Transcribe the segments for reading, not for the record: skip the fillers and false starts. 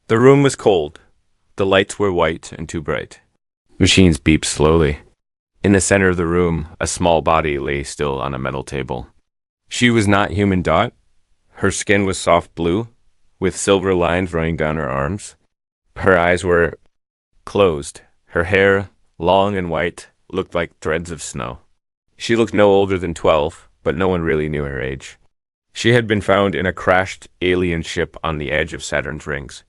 The room was cold. The lights were white and too bright. Machines beeped slowly. In the center of the room, a small body lay still on a metal table. She was not human Dot. Her skin was soft blue, with silver lines running down her arms. Her eyes were closed. Her hair, long and white, looked like threads of snow. She looked no older than 12, but no one really knew her age. She had been found in a crashed alien ship on the edge of Saturn's rings.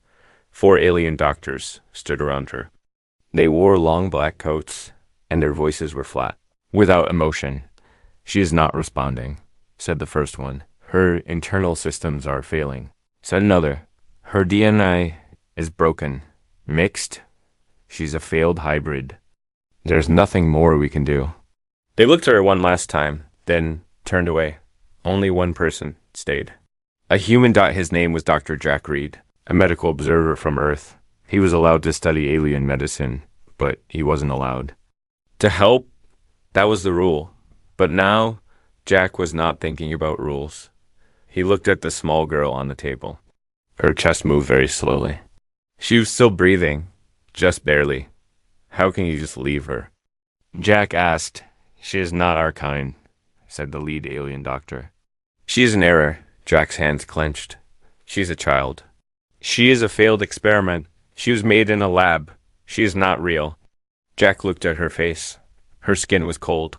4 alien doctors stood around her. They wore long black coats, and their voices were flat, without emotion. "She is not responding," said the first one. "Her internal systems are failing," said another. "Her DNA is broken. Mixed. She's a failed hybrid. There's nothing more we can do." They looked at her one last time, then turned away. Only one person stayed. A human. His name was Dr. Jack Reed, a medical observer from Earth. He was allowed to study alien medicine, but he wasn't allowed to help. That was the rule. But now, Jack was not thinking about rules. He looked at the small girl on the table. Her chest moved very slowly. She was still breathing, just barely. How can you just leave her? Jack asked. "She is not our kind," said the lead alien doctor. "She is an error." Jack's hands clenched. "She's a child. She is a failed experiment. She was made in a lab. She is not real." Jack looked at her face. Her skin was cold.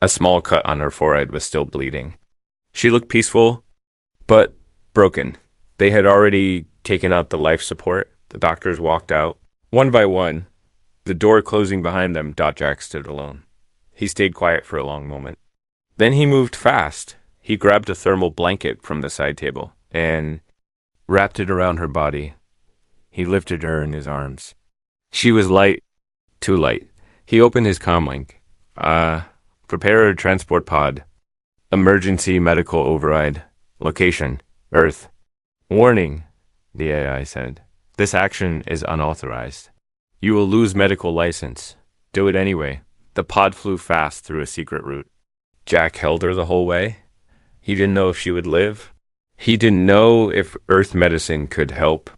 A small cut on her forehead was still bleeding. She looked peaceful, but broken. They had already taken out the life support. The doctors walked out, one by one. The door closing behind them, Jack stood alone. He stayed quiet for a long moment. Then he moved fast. He grabbed a thermal blanket from the side table and wrapped it around her body. He lifted her in his arms. She was light, too light. He opened his comlink. Prepare a transport pod. Emergency medical override. Location, Earth. Warning, the AI said. This action is unauthorized. You will lose medical license. Do it anyway. The pod flew fast through a secret route. Jack held her the whole way. He didn't know if she would live. He didn't know if Earth medicine could help.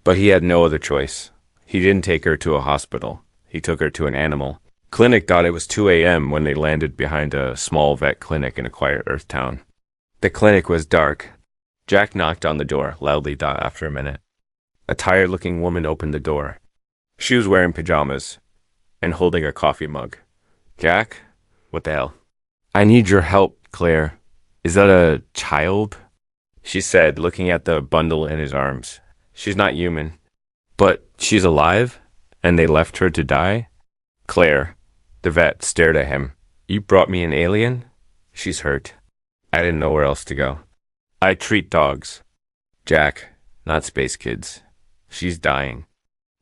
But he had no other choice. He didn't take her to a hospital. He took her to an animal clinic. It was 2 a.m. when they landed behind a small vet clinic in a quiet Earth town. The clinic was dark. Jack knocked on the door loudly. After a minute, a tired-looking woman opened the door. She was wearing pajamas and holding a coffee mug. "Jack, what the hell?" "I need your help, Claire." "Is that a child?" she said, looking at the bundle in his arms. "She's not human." "But she's alive? And they left her to die?" "Claire," the vet stared at him. "You brought me an alien? She's hurt. I didn't know where else to go. I treat dogs." "Jack, not space kids. She's dying."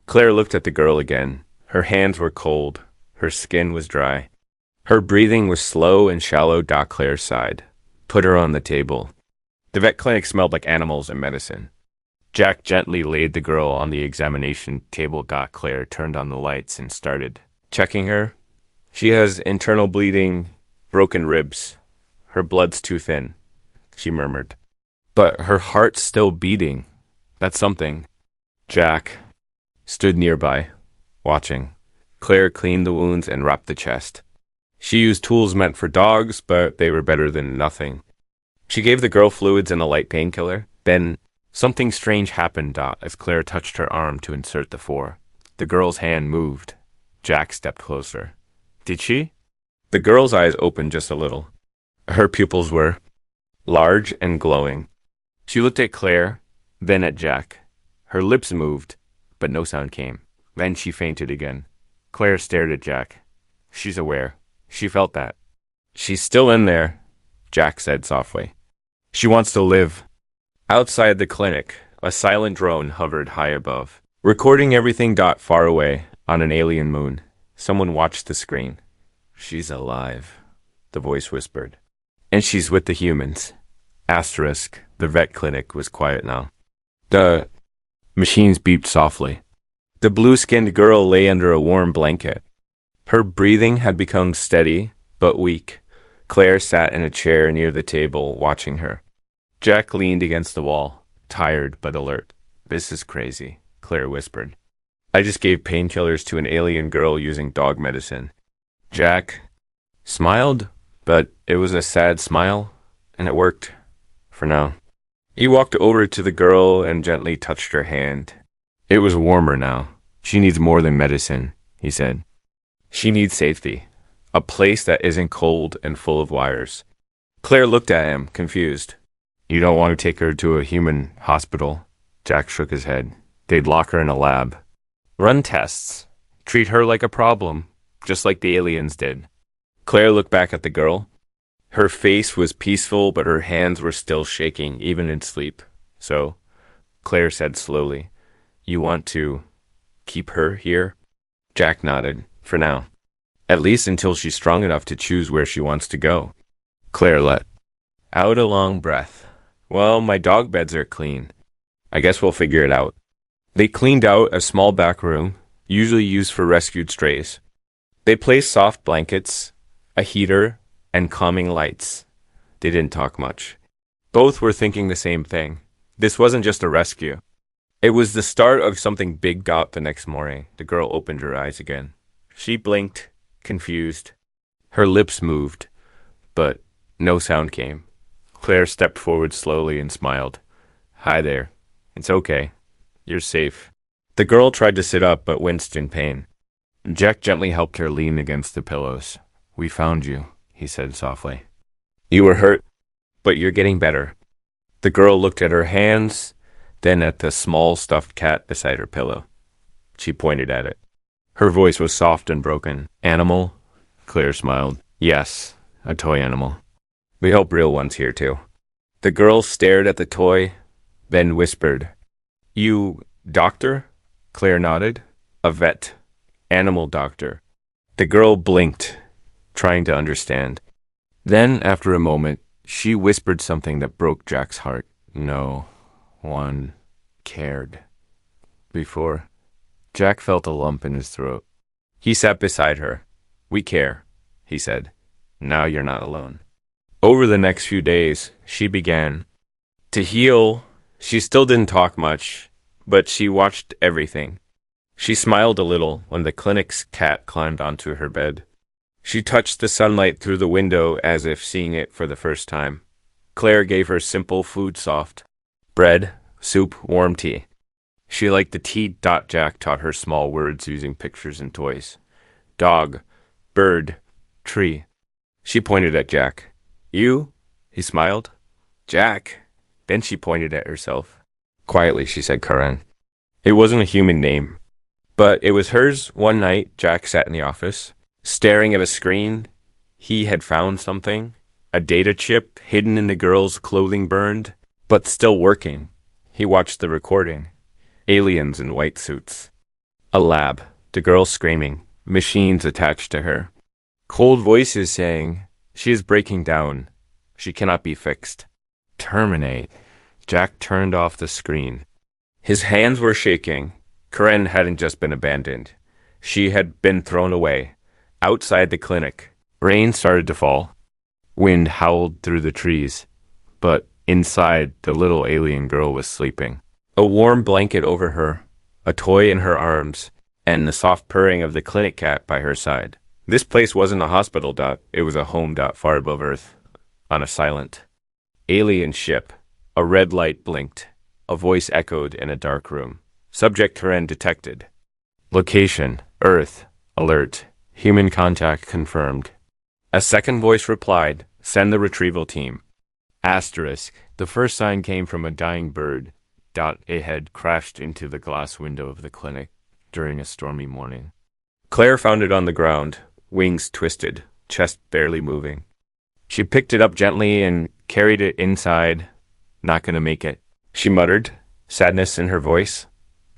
Claire looked at the girl again. Her hands were cold. Her skin was dry. Her breathing was slow and shallow. Claire sighed. "Put her on the table." The vet clinic smelled like animals and medicine. Jack gently laid the girl on the examination table. Claire turned on the lights and started checking her. "She has internal bleeding, broken ribs. Her blood's too thin," she murmured. "But her heart's still beating. That's something." Jack stood nearby, watching. Claire cleaned the wounds and wrapped the chest. She used tools meant for dogs, but they were better than nothing. She gave the girl fluids and a light painkiller. Then something strange happened as Claire touched her arm to insert the 4. The girl's hand moved. Jack stepped closer. "Did she?" The girl's eyes opened just a little. Her pupils were large and glowing. She looked at Claire, then at Jack. Her lips moved, but no sound came. Then she fainted again. Claire stared at Jack. "She's aware. She felt that." "She's still in there," Jack said softly. "She wants to live." Outside the clinic, a silent drone hovered high above, recording everything. Far away, on an alien moon, someone watched the screen. "She's alive," the voice whispered. "And she's with the humans." Asterisk, the vet clinic was quiet now. The machines beeped softly. The blue-skinned girl lay under a warm blanket. Her breathing had become steady, but weak. Claire sat in a chair near the table, watching her. Jack leaned against the wall, tired but alert. "This is crazy," Claire whispered. I just gave painkillers to an alien girl using dog medicine. Jack smiled, but it was a sad smile, and it worked. For now. He walked over to the girl and gently touched her hand. It was warmer now. She needs more than medicine, he said. She needs safety. A place that isn't cold and full of wires. Claire looked at him, confused. You don't want to take her to a human hospital? Jack shook his head. They'd lock her in a lab. Run tests. Treat her like a problem, just like the aliens did. Claire looked back at the girl. Her face was peaceful, but her hands were still shaking, even in sleep. So, Claire said slowly, You want to keep her here? Jack nodded, for now. At least until she's strong enough to choose where she wants to go. Claire let out a long breath. Well, my dog beds are clean. I guess we'll figure it out. They cleaned out a small back room, usually used for rescued strays. They placed soft blankets, a heater, and calming lights. They didn't talk much. Both were thinking the same thing. This wasn't just a rescue. It was the start of something big got the next morning. The girl opened her eyes again. She blinked, confused. Her lips moved, but no sound came. Claire stepped forward slowly and smiled. Hi there. It's okay. You're safe. The girl tried to sit up but winced in pain. Jack gently helped her lean against the pillows. We found you, he said softly. You were hurt, but you're getting better. The girl looked at her hands, then at the small stuffed cat beside her pillow. She pointed at it. Her voice was soft and broken. Animal? Claire smiled. Yes, a toy animal. We hope real ones here too. The girl stared at the toy, then whispered. You, doctor? Claire nodded. A vet. Animal doctor. The girl blinked, trying to understand. Then, after a moment, she whispered something that broke Jack's heart. No one cared. Before, Jack felt a lump in his throat. He sat beside her. We care, he said. Now you're not alone. Over the next few days, she began to heal. She still didn't talk much, but she watched everything. She smiled a little when the clinic's cat climbed onto her bed. She touched the sunlight through the window as if seeing it for the first time. Claire gave her simple food soft. Bread, soup, warm tea. She liked the tea. Jack taught her small words using pictures and toys. Dog, bird, tree. She pointed at Jack. You? He smiled. Jack. Then she pointed at herself. Quietly, she said Karen. It wasn't a human name, but it was hers. One night, Jack sat in the office, staring at a screen. He had found something, a data chip hidden in the girl's clothing burned, but still working. He watched the recording. Aliens in white suits. A lab, the girl screaming, machines attached to her. Cold voices saying, she is breaking down. She cannot be fixed. Terminate. Jack turned off the screen. His hands were shaking. Karen hadn't just been abandoned. She had been thrown away. Outside the clinic, rain started to fall. Wind howled through the trees. But inside, the little alien girl was sleeping. A warm blanket over her, a toy in her arms, and the soft purring of the clinic cat by her side. This place wasn't a hospital. It was a home. Far above Earth, on a silent alien ship. A red light blinked. A voice echoed in a dark room. Subject Karen detected. Location, Earth, alert. Human contact confirmed. A second voice replied, send the retrieval team. Asterisk, the first sign came from a dying bird. It had crashed into the glass window of the clinic during a stormy morning. Claire found it on the ground, wings twisted, chest barely moving. She picked it up gently and carried it inside. Not gonna make it, she muttered, sadness in her voice.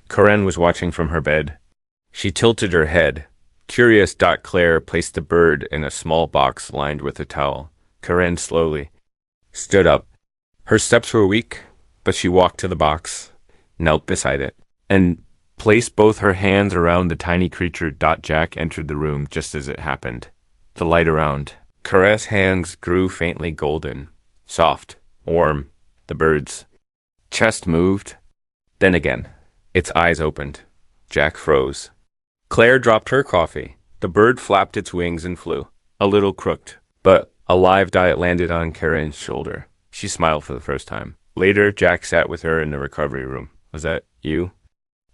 Karen was watching from her bed. She tilted her head. Curious. Claire placed the bird in a small box lined with a towel. Karen slowly stood up. Her steps were weak, but she walked to the box, knelt beside it, and placed both her hands around the tiny creature. Jack entered the room just as it happened. The light around. Karen's hands grew faintly golden, soft, warm. The bird's chest moved. Then again, Its eyes opened. Jack froze. Claire dropped her coffee. The bird flapped its wings and flew, a little crooked, but a live dot landed on Karen's shoulder. She smiled for the first time. Later, Jack sat with her in the recovery room. Was that you?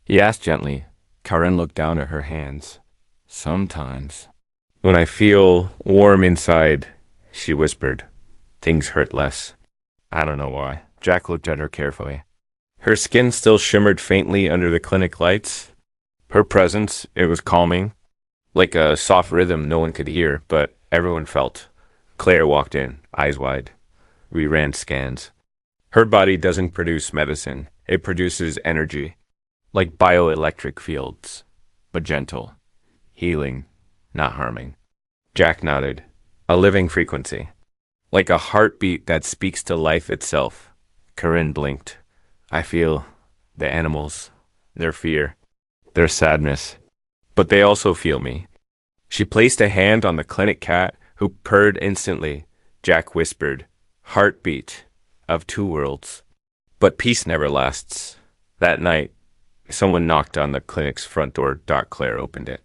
He asked gently. Karen looked down at her hands. Sometimes. When I feel warm inside, she whispered. Things hurt less. I don't know why. Jack looked at her carefully. Her skin still shimmered faintly under the clinic lights. Her presence, it was calming, like a soft rhythm no one could hear, but everyone felt. Claire walked in, eyes wide. We ran scans. Her body doesn't produce medicine. It produces energy, like bioelectric fields, but gentle, healing, not harming. Jack nodded. A living frequency, like a heartbeat that speaks to life itself. Corinne blinked. I feel the animals, their fear, their sadness, but they also feel me. She placed a hand on the clinic cat, who purred instantly. Jack whispered, heartbeat of two worlds. But peace never lasts. That night, someone knocked on the clinic's front door. Claire opened it.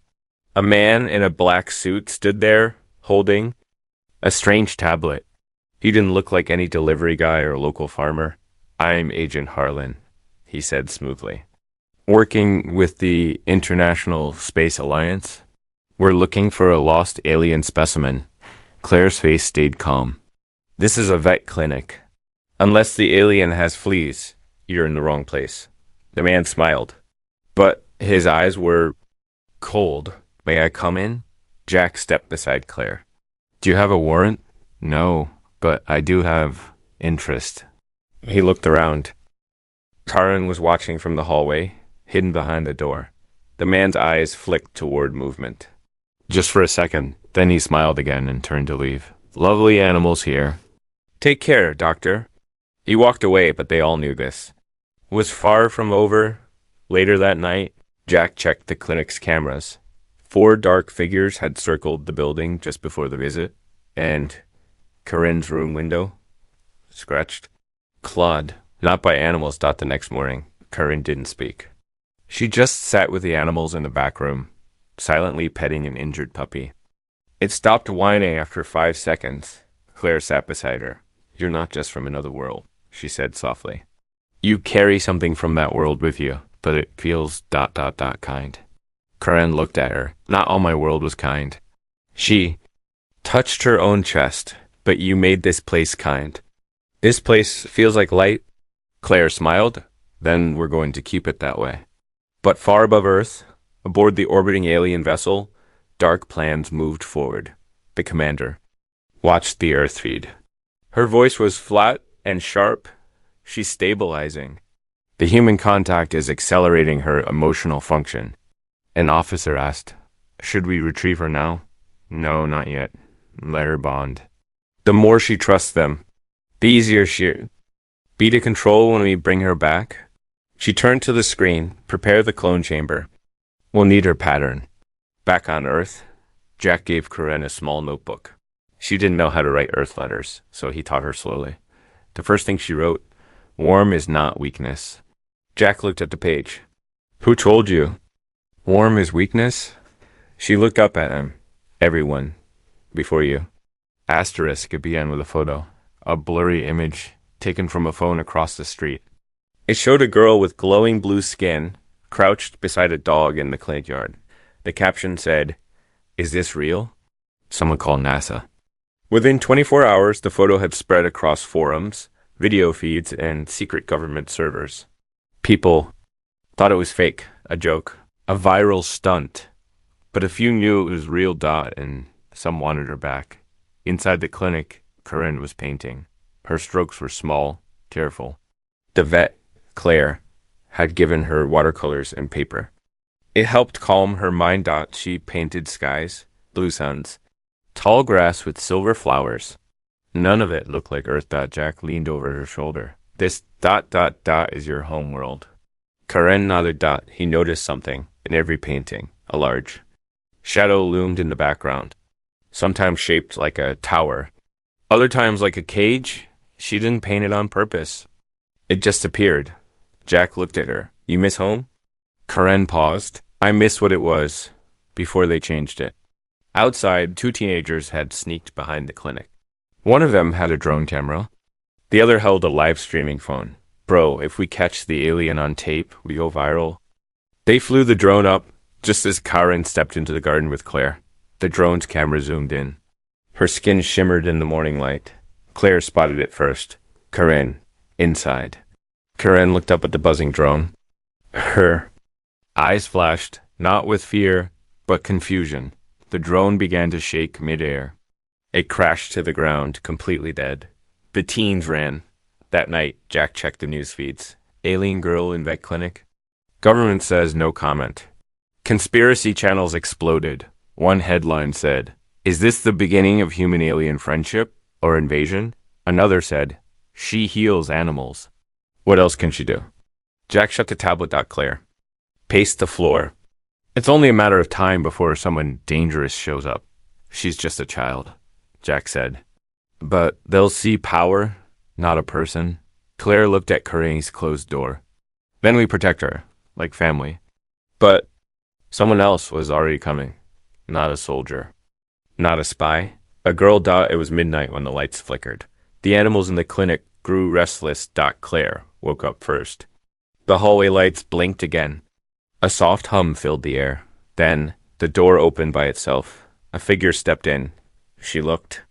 A man in a black suit stood there, holding a strange tablet. He didn't look like any delivery guy or local farmer. I'm Agent Harlan, he said smoothly. Working with the International Space Alliance. We're looking for a lost alien specimen. Claire's face stayed calm. This is a vet clinic. Unless the alien has fleas, you're in the wrong place. The man smiled, but his eyes were cold. May I come in? Jack stepped beside Claire. Do you have a warrant? No, but I do have interest. He looked around. Karen was watching from the hallway, hidden behind the door. The man's eyes flicked toward movement. Just for a second, then he smiled again and turned to leave. Lovely animals here. Take care, doctor. He walked away, but they all knew this. It was far from over. Later that night, Jack checked the clinic's cameras. 4 dark figures had circled the building just before the visit, and Corinne's room window, scratched, clawed, not by animals. The next morning, Corinne didn't speak. She just sat with the animals in the back room, silently petting an injured puppy. It stopped whining after 5 seconds. Claire sat beside her. You're not just from another world, she said softly. You carry something from that world with you, but it feels ... kind. Corinne looked at her. Not all my world was kind. She touched her own chest. But you made this place kind. This place feels like light. Claire smiled. Then we're going to keep it that way. But far above Earth, aboard the orbiting alien vessel, dark plans moved forward. The commander watched the Earth feed. Her voice was flat and sharp. She's stabilizing. The human contact is accelerating her emotional function. An officer asked, should we retrieve her now? No, not yet. Let her bond. The more she trusts them, the easier she'll be to control when we bring her back. She turned to the screen. Prepare the clone chamber. We'll need her pattern. Back on Earth, Jack gave Corinne a small notebook. She didn't know how to write Earth letters, so he taught her slowly. The first thing she wrote, warm is not weakness. Jack looked at the page. Who told you? Warm is weakness? She looked up at him. Everyone. Before you. Asterisk it began with a photo. A blurry image taken from a phone across the street. It showed a girl with glowing blue skin, crouched beside a dog in the clinic yard. The caption said, is this real? Someone called NASA. Within 24 hours, the photo had spread across forums, video feeds, and secret government servers. People thought it was fake, a joke, a viral stunt. But a few knew it was real and some wanted her back. Inside the clinic, Corinne was painting. Her strokes were small, careful. The vet, Claire, had given her watercolors and paper. It helped calm her mind. She painted skies, blue suns, tall grass with silver flowers. None of it looked like Earth. Jack leaned over her shoulder. This ... is your home world. Corinne nodded. He noticed something in every painting. A large shadow loomed in the background, sometimes shaped like a tower, other times like a cage. She didn't paint it on purpose. It just appeared. Jack looked at her. You miss home? Karen paused. I missed what it was before they changed it. Outside, two teenagers had sneaked behind the clinic. One of them had a drone camera. The other held a live streaming phone. Bro, if we catch the alien on tape, we go viral. They flew the drone up just as Karen stepped into the garden with Claire. The drone's camera zoomed in. Her skin shimmered in the morning light. Claire spotted it first. Karen, inside. Karen looked up at the buzzing drone. Her eyes flashed, not with fear, but confusion. The drone began to shake midair. It crashed to the ground, completely dead. The teens ran. That night, Jack checked the news feeds. Alien girl in vet clinic. Government says no comment. Conspiracy channels exploded. One headline said, "Is this the beginning of human-alien friendship or invasion?" Another said, "She heals animals." What else can she do? Jack shut the tablet. Claire paced the floor. It's only a matter of time before someone dangerous shows up. She's just a child, Jack said. But they'll see power, not a person. Claire looked at Karen's closed door. Then we protect her, like family. But someone else was already coming. Not a soldier. Not a spy. A girl. It was midnight when the lights flickered. The animals in the clinic grew restless. Claire woke up first. The hallway lights blinked again. A soft hum filled the air. Then the door opened by itself. A figure stepped in. She looked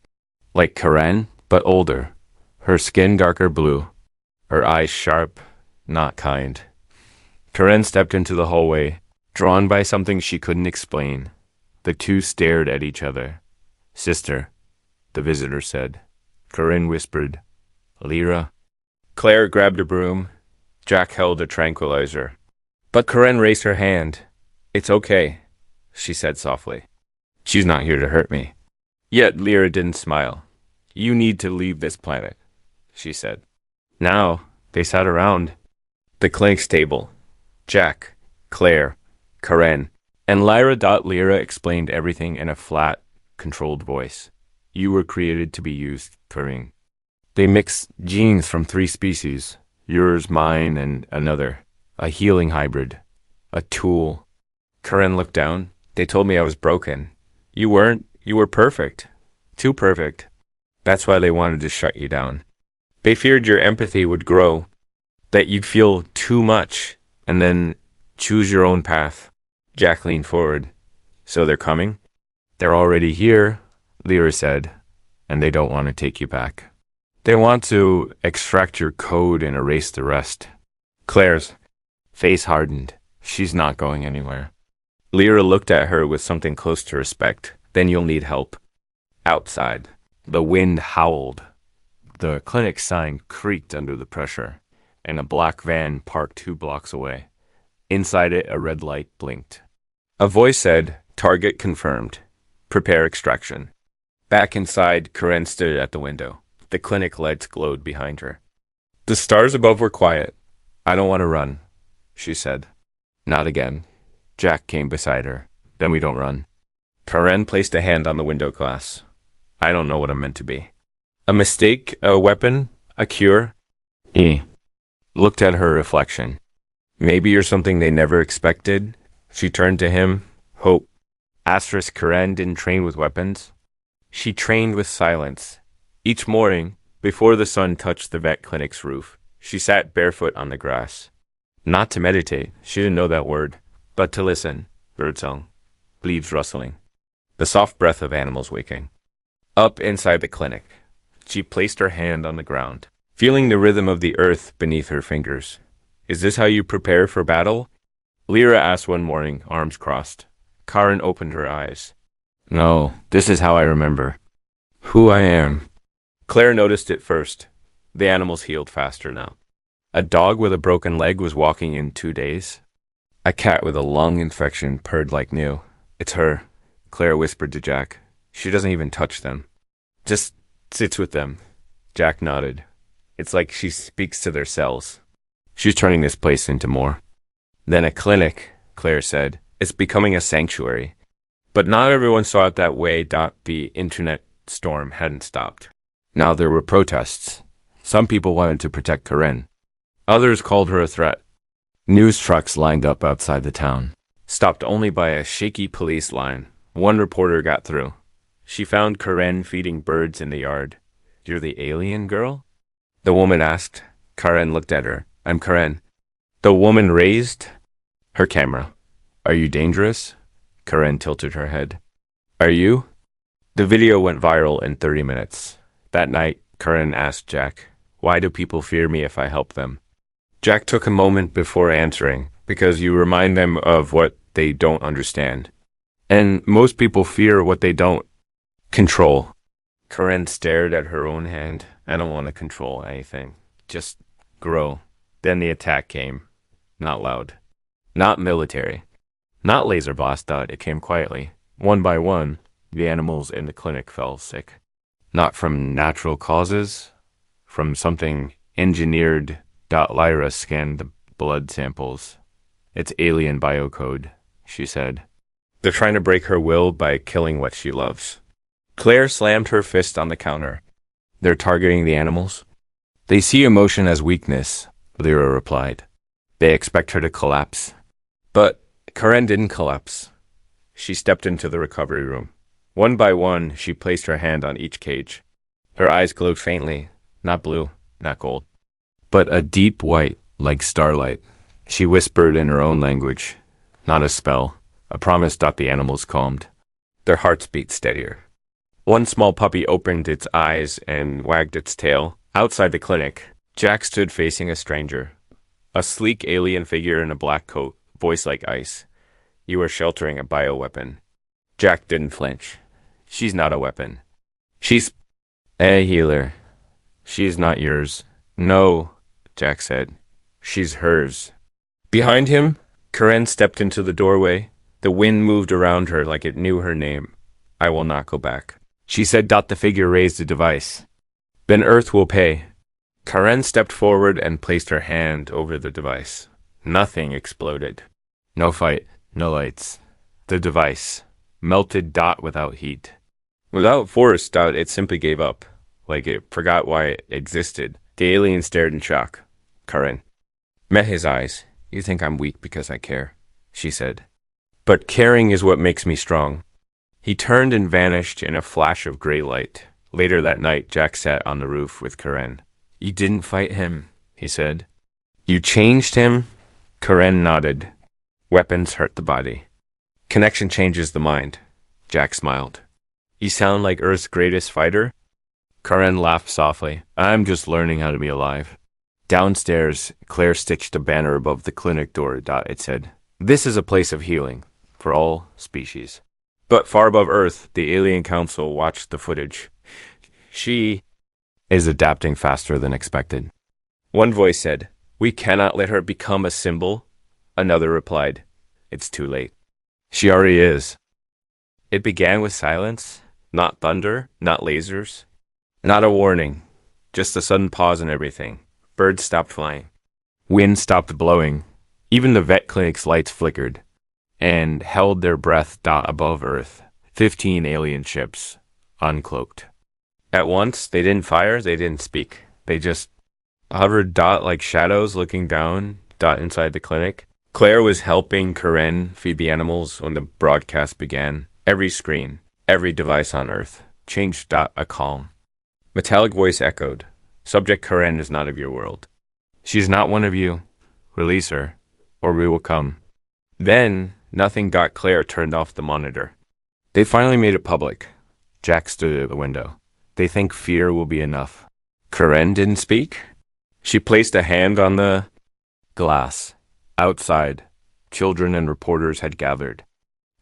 like Karen, but older. Her skin darker blue. Her eyes sharp, not kind. Karen stepped into the hallway, drawn by something she couldn't explain. The two stared at each other. "Sister," the visitor said. Karen whispered, "Lyra." Claire grabbed a broom. Jack held a tranquilizer. But Karen raised her hand. "It's okay," she said softly. "She's not here to hurt me." Yet Lyra didn't smile. "You need to leave this planet," she said. Now they sat around the clinic's table. Jack, Claire, Karen, and Lyra. Lyra explained everything in a flat, controlled voice. "You were created to be used, Karen. They mixed genes from 3 species, yours, mine, and another. A healing hybrid. A tool." Karen looked down. "They told me I was broken. You weren't. You were perfect. Too perfect. That's why they wanted to shut you down. They feared your empathy would grow, that you'd feel too much, and then choose your own path." Jack leaned forward. "So they're coming?" "They're already here," Lyra said, "and they don't want to take you back. They want to extract your code and erase the rest." Claire's face hardened. She's not going anywhere. Lyra looked at her with something close to respect. "Then you'll need help." Outside, the wind howled. The clinic sign creaked under the pressure, and a black van parked 2 blocks away. Inside it, a red light blinked. A voice said, "Target confirmed. Prepare extraction." Back inside, Karen stood at the window. The clinic lights glowed behind her. The stars above were quiet. "I don't want to run," she said. "Not again." Jack came beside her. "Then we don't run." Karen placed a hand on the window glass. "I don't know what I'm meant to be. A mistake, a weapon, a cure?" He looked at her reflection. "Maybe you're something they never expected." She turned to him. "Hope." Karen didn't train with weapons. She trained with silence. Each morning, before the sun touched the vet clinic's roof, she sat barefoot on the grass. Not to meditate, she didn't know that word, but to listen. Birdsong, leaves rustling, the soft breath of animals waking. Up inside the clinic, she placed her hand on the ground, feeling the rhythm of the earth beneath her fingers. "Is this how you prepare for battle?" Lyra asked one morning, arms crossed. Karen opened her eyes. "No, this is how I remember. Who I am." Claire noticed it first. The animals healed faster now. A dog with a broken leg was walking in 2 days. A cat with a lung infection purred like new. "It's her," Claire whispered to Jack. "She doesn't even touch them. Just sits with them." Jack nodded. "It's like she speaks to their cells. She's turning this place into more." "Then a clinic," Claire said. "It's becoming a sanctuary." But not everyone saw it that way. The internet storm hadn't stopped. Now there were protests. Some people wanted to protect Karen. Others called her a threat. News trucks lined up outside the town, stopped only by a shaky police line. One reporter got through. She found Karen feeding birds in the yard. "You're the alien girl?" the woman asked. Karen looked at her. "I'm Karen." The woman raised her camera. "Are you dangerous?" Karen tilted her head. "Are you?" The video went viral in 30 minutes. That night, Karen asked Jack, "Why do people fear me if I help them?" Jack took a moment before answering, "Because you remind them of what they don't understand. And most people fear what they don't control." Karen stared at her own hand. "I don't want to control anything. Just grow." Then the attack came. Not loud. Not military. Not laser blast out. It came quietly. One by one, the animals in the clinic fell sick. Not from natural causes. From something engineered. Lyra scanned the blood samples. "It's alien biocode," she said. "They're trying to break her will by killing what she loves." Claire slammed her fist on the counter. "They're targeting the animals?" "They see emotion as weakness," Lyra replied. "They expect her to collapse." But Karen didn't collapse. She stepped into the recovery room. One by one, she placed her hand on each cage. Her eyes glowed faintly, not blue, not gold, but a deep white, like starlight. She whispered in her own language, not a spell, a promise. The animals calmed. Their hearts beat steadier. One small puppy opened its eyes and wagged its tail. Outside the clinic, Jack stood facing a stranger. A sleek alien figure in a black coat, voice like ice. "You are sheltering a bioweapon." Jack didn't flinch. "She's not a weapon. She's a healer. She's not yours." "No," Jack said. "She's hers." Behind him, Karen stepped into the doorway. The wind moved around her like it knew her name. "I will not go back," she said. The figure raised a device. "Then Earth will pay." Karen stepped forward and placed her hand over the device. Nothing exploded. No fight, no lights. The device melted. Without heat. Without force. It simply gave up, like it forgot why it existed. The alien stared in shock. Karen met his eyes. "You think I'm weak because I care," she said. "But caring is what makes me strong." He turned and vanished in a flash of gray light. Later that night, Jack sat on the roof with Karen. "You didn't fight him," he said. "You changed him?" Karen nodded. "Weapons hurt the body. Connection changes the mind." Jack smiled. "You sound like Earth's greatest fighter." Karen laughed softly. "I'm just learning how to be alive." Downstairs, Claire stitched a banner above the clinic door. It said, "This is a place of healing for all species." But far above Earth, the Alien Council watched the footage. "She is adapting faster than expected." One voice said, "We cannot let her become a symbol." Another replied, "It's too late. She already is." It began with silence, not thunder, not lasers, not a warning, just a sudden pause in everything. Birds stopped flying. Wind stopped blowing. Even the vet clinic's lights flickered and held their breath. Above Earth, 15 alien ships, uncloaked. At once, they didn't fire, they didn't speak. They just hovered. Like shadows looking down. Inside the clinic. Claire was helping Karen feed the animals when the broadcast began. Every screen, every device on Earth changed. A calm, metallic voice echoed. "Subject Karen is not of your world. She is not one of you. Release her, or we will come." Then, nothing. Claire turned off the monitor. They finally made it public. Jack stood at the window. They think fear will be enough. Karen didn't speak. She placed a hand on the glass. Outside, children and reporters had gathered.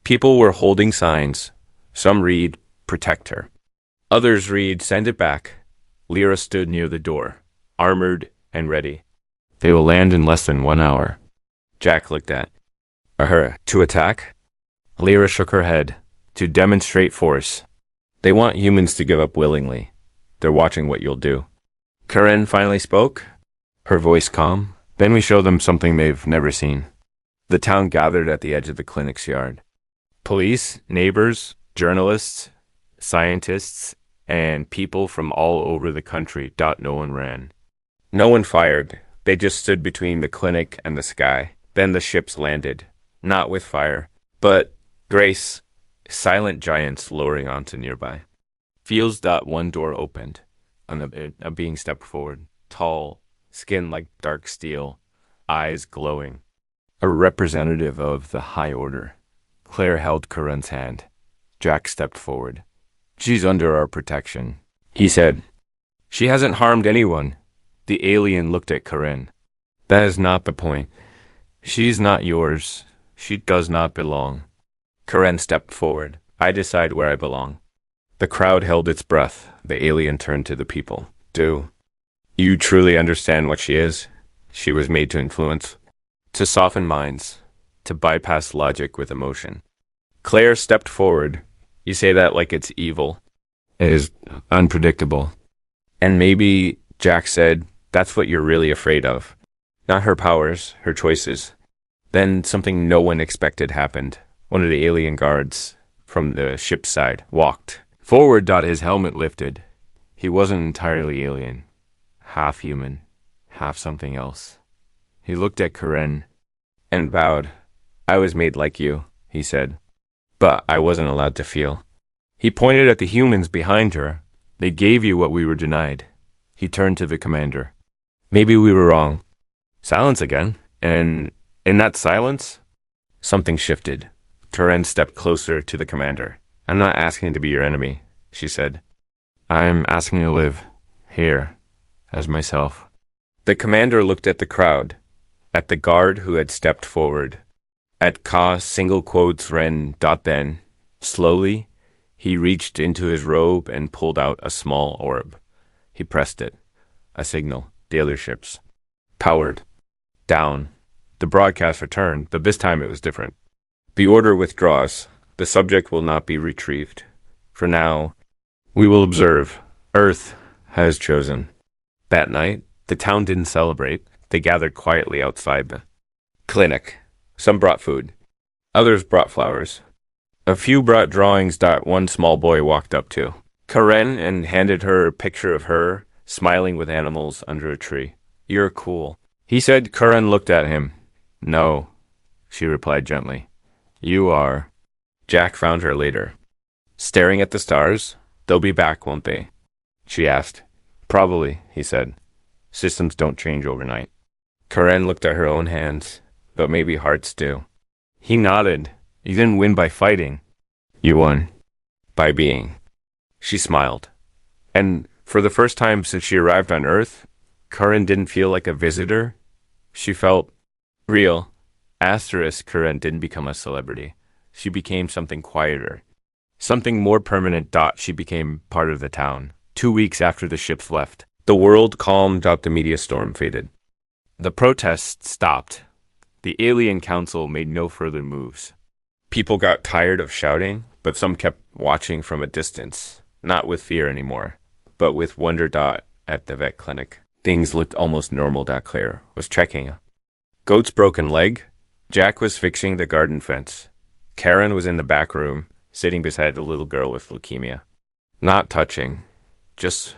People were holding signs. Some read, "Protect her." Others read, "Send it back." Lyra stood near the door, armored and ready. "They will land in less than 1 hour." Jack looked at her. "To attack?" Lyra shook her head. "To demonstrate force. They want humans to give up willingly. They're watching what you'll do." Karen finally spoke, her voice calm. "Then we show them something they've never seen." The town gathered at the edge of the clinic's yard. Police, neighbors, journalists, scientists, and people from all over the country. No one ran. No one fired. They just stood between the clinic and the sky. Then the ships landed, not with fire, but grace, silent giants lowering onto nearby. Feels. One door opened, and a being stepped forward, tall, skin like dark steel, eyes glowing. A representative of the High Order. Claire held Corinne's hand. Jack stepped forward. She's under our protection, he said. She hasn't harmed anyone. The alien looked at Corinne. That is not the point. She's not yours. She does not belong. Corinne stepped forward. I decide where I belong. The crowd held its breath. The alien turned to the people. Do you truly understand what she is? She was made to influence, to soften minds, to bypass logic with emotion. Claire stepped forward. You say that like it's evil. It is unpredictable. And maybe, Jack said, that's what you're really afraid of. Not her powers, her choices. Then something no one expected happened. One of the alien guards from the ship's side walked forward. His helmet lifted. He wasn't entirely alien. Half human, half something else. He looked at Corinne and bowed. I was made like you, he said. But I wasn't allowed to feel. He pointed at the humans behind her. They gave you what we were denied. He turned to the commander. Maybe we were wrong. Silence again. And in that silence, something shifted. Corinne stepped closer to the commander. I'm not asking to be your enemy, she said. I'm asking to live here as myself. The commander looked at the crowd, at the guard who had stepped forward, at Ka single quotes Ren. Then, slowly, he reached into his robe and pulled out a small orb. He pressed it. A signal. Dealerships. Powered. Down. The broadcast returned, but this time it was different. The order withdraws. The subject will not be retrieved. For now, we will observe. Earth has chosen. That night, the town didn't celebrate. They gathered quietly outside the clinic. Some brought food. Others brought flowers. A few brought drawings. One small boy walked up to Corinne and handed her a picture of her smiling with animals under a tree. You're cool, he said. Corinne looked at him. No, she replied gently. You are. Jack found her later. Staring at the stars. They'll be back, won't they? She asked. Probably, he said. Systems don't change overnight. Corinne looked at her own hands. But maybe hearts do. He nodded. You didn't win by fighting. You won. By being. She smiled. And for the first time since she arrived on Earth, Corinne didn't feel like a visitor. She felt real. Corinne didn't become a celebrity. She became something quieter. Something more permanent. She became part of the town. 2 weeks after the ships left, the world calmed. The media storm faded. The protests stopped. The alien council made no further moves. People got tired of shouting, but some kept watching from a distance, not with fear anymore, but with wonder. At the vet clinic, things looked almost normal. Claire was checking. Goat's broken leg. Jack was fixing the garden fence. Karen was in the back room, sitting beside a little girl with leukemia. Not touching, just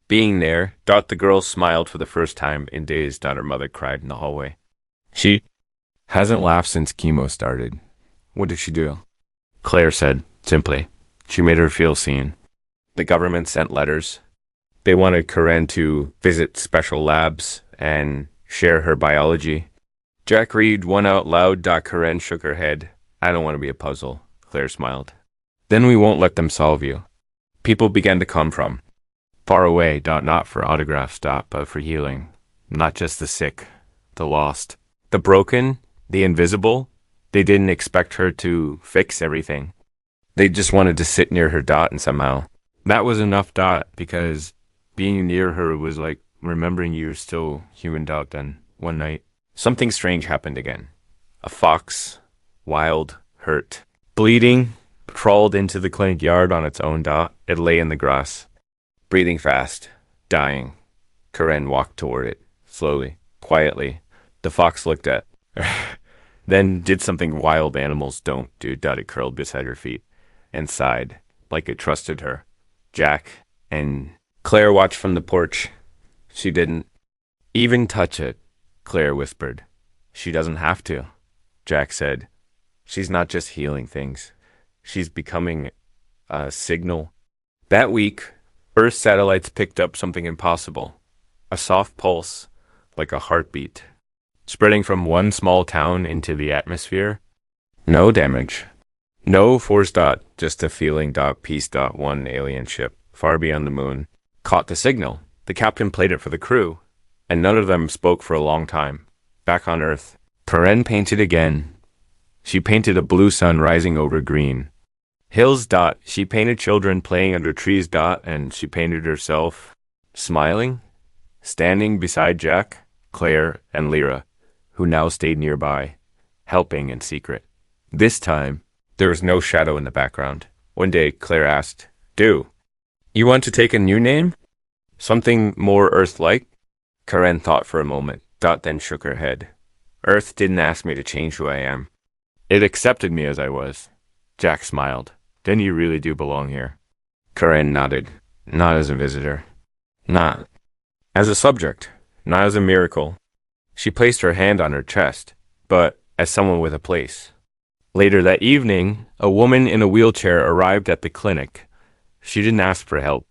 being there. The girl smiled for the first time in days. Her mother cried in the hallway. She hasn't laughed since chemo started. What did she do? Claire said, simply. She made her feel seen. The government sent letters. They wanted Corinne to visit special labs and share her biology. Jack read one out loud. Corinne shook her head. I don't want to be a puzzle. Claire smiled. Then we won't let them solve you. People began to come from far away. Not for autographs. But for healing. Not just the sick, the lost, the broken, the invisible. They didn't expect her to fix everything. They just wanted to sit near her. And somehow that was enough. Because being near her was like remembering you're still human. Then one night, something strange happened again. A fox, wild, hurt, bleeding, crawled into the clinic yard on its own. It lay in the grass, breathing fast, dying. Corinne walked toward it, slowly, quietly. The fox looked at then did something wild animals don't do. It curled beside her feet and sighed, like it trusted her. Jack and Claire watched from the porch. She didn't even touch it, Claire whispered. She doesn't have to, Jack said. She's not just healing things. She's becoming a signal. That week, Earth satellites picked up something impossible. A soft pulse, like a heartbeat, spreading from one small town into the atmosphere. No damage. No force dot, just a feeling dot, peace dot, one alien ship, far beyond the moon, caught the signal. The captain played it for the crew, and none of them spoke for a long time. Back on Earth, Karen painted again. She painted a blue sun rising over green. Hills dot, she painted children playing under trees dot, and she painted herself, smiling, standing beside Jack, Claire, and Lyra, who now stayed nearby, helping in secret. This time, there was no shadow in the background. One day, Claire asked, "Do you want to take a new name? Something more Earth-like?" Karen thought for a moment, Dot then shook her head. "Earth didn't ask me to change who I am. It accepted me as I was." Jack smiled. "Then you really do belong here." Karen nodded. "Not as a visitor. Not as a subject. Not as a miracle." She placed her hand on her chest, but as someone with a place. Later that evening, a woman in a wheelchair arrived at the clinic. She didn't ask for help.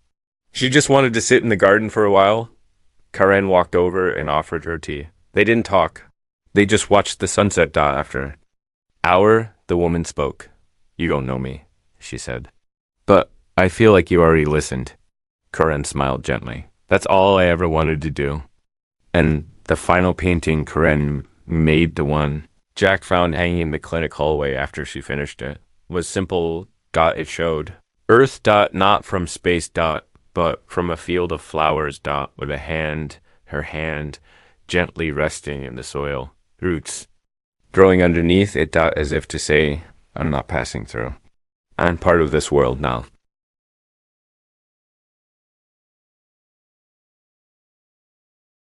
She just wanted to sit in the garden for a while. Karen walked over and offered her tea. They didn't talk. They just watched the sunset dot after. Hour, the woman spoke. "You don't know me," she said. "But I feel like you already listened." Karen smiled gently. "That's all I ever wanted to do." And the final painting Karen made, the one Jack found hanging in the clinic hallway after she finished it, was simple. Dot it showed. Earth dot, not from space dot, but from a field of flowers dot, with a hand, her hand, gently resting in the soil. Roots growing underneath it dot, as if to say, "I'm not passing through. I'm part of this world now."